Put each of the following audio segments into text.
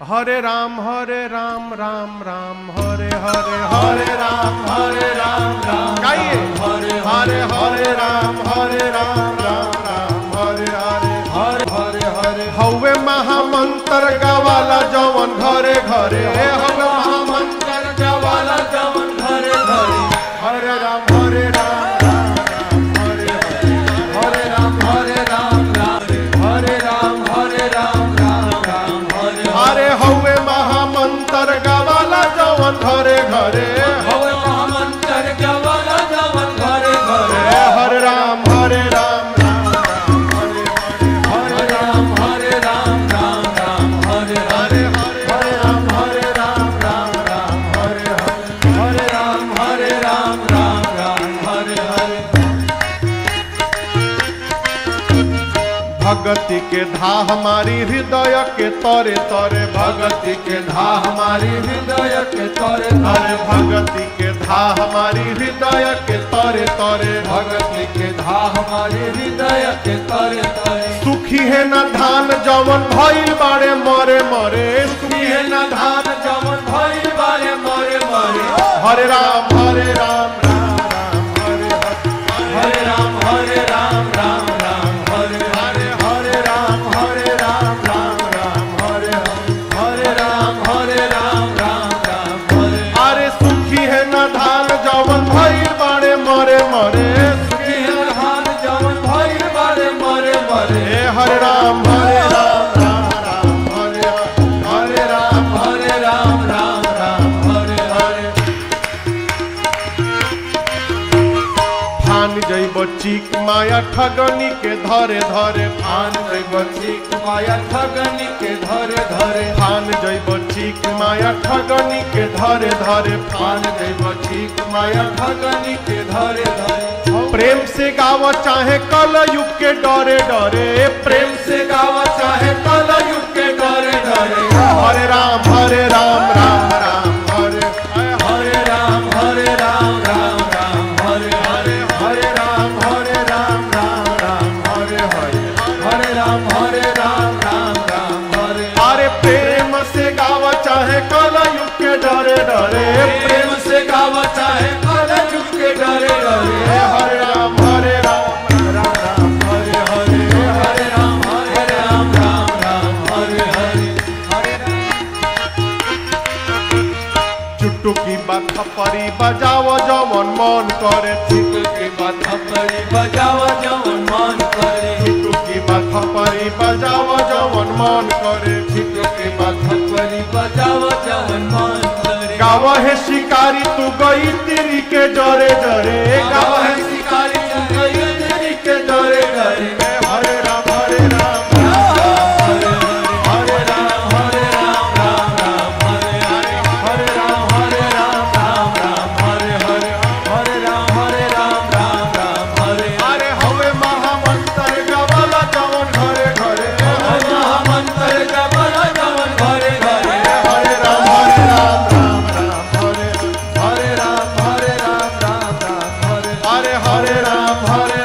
हरे राम राम राम हरे हरे हरे राम राम गाइए हरे हरे हरे राम राम राम हरे हरे हरे हरे हरे हवे महामंत्र गावाला जवन घरे घरे हवे महामंत्र गावाला जवन घरे घरे हरे राम हरे राम हरे हरे राम हरे राम हरे राम हरे राम अरे हवे महामंत्र गावाला जवन घरे घरे हवे महामंत्र गावाला जवन घरे घरे हरे राम राम हरे राम हरे राम हरे हरे हरे राम राम हरे हरे राम हरे राम हरे हरे भगति के धा हमारी हृदय के तरे तरे भगति के धा हमारी हृदय के तरे अरे भगति के धा हमारी हृदय के तरे तरे भगति के धा हमारी हृदय के तरे तरे सुखी है न धान जवन भइल बाड़े मरे मरे सुखी है न धान जवन भइल बाड़े मरे मरे हरे राम हरे राम हरे राम हरे राम हरे हरे हरे राम हरे राम हरे राम हरे अरे सुखी है न धान जवन भइल बाड़े मरे मरे सुखी है धान जवन भइल बाड़े मरे मरे हरे राम हरे हरे राम हरे राम हरे हरे फान जइब चीक माया ठगनी के धरे धरे फान जइब चीक माया ठगनी के धरे धरे फान जइब चीक माया ठगनी के धरे धरे फान जइब चीक माया ठगनी के धरे धरे प्रेम से गाव चाहे कल युग के डरे डरे प्रेम से गावा चाहे कल युग के डरे डरे हरे राम हरे हरे राम हरे हरे राम हरे राम हरे राम हरे हरे अरे प्रेम से गाव चाहे कल युग के डरे डरे प्रेम से गावा चाहे कल युग के डरे डरे हरे राम हरे हरे राम हरे हरे चुटुकी बात परी बजाव जवन मन करे के बात परी बजावा जवन मन करे चुटुकी बात परी बजाव जवन मन करे के बात परी बजावा जवन मन करे गाव है शिकारी तू गई तेरी के डरे डरे गावा है शिकारी चंद्र तेरी के डरे डरे हरे राम हरे राम हरे हरे राम हरे अरे हवे महामंत्र गावाला जवन घरे घरे महामंत्र गावाला जवन घरे घरे हरे राम हरे राम हरे अरे हरे राम हरे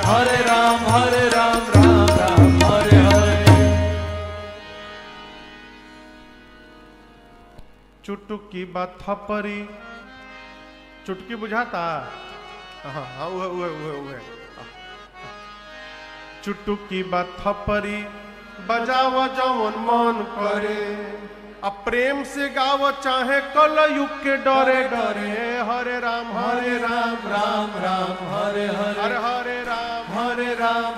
हरे राम हरे हरे चुटुकी बात परी चुटकी बुझाता हाँ उहे चुटुकी बात परी बजाव जवन मन करे अब प्रेम से गाव चाहे कल युग के डरे डरे हरे राम हरे राम हरे हरे हरे हरे राम हरे राम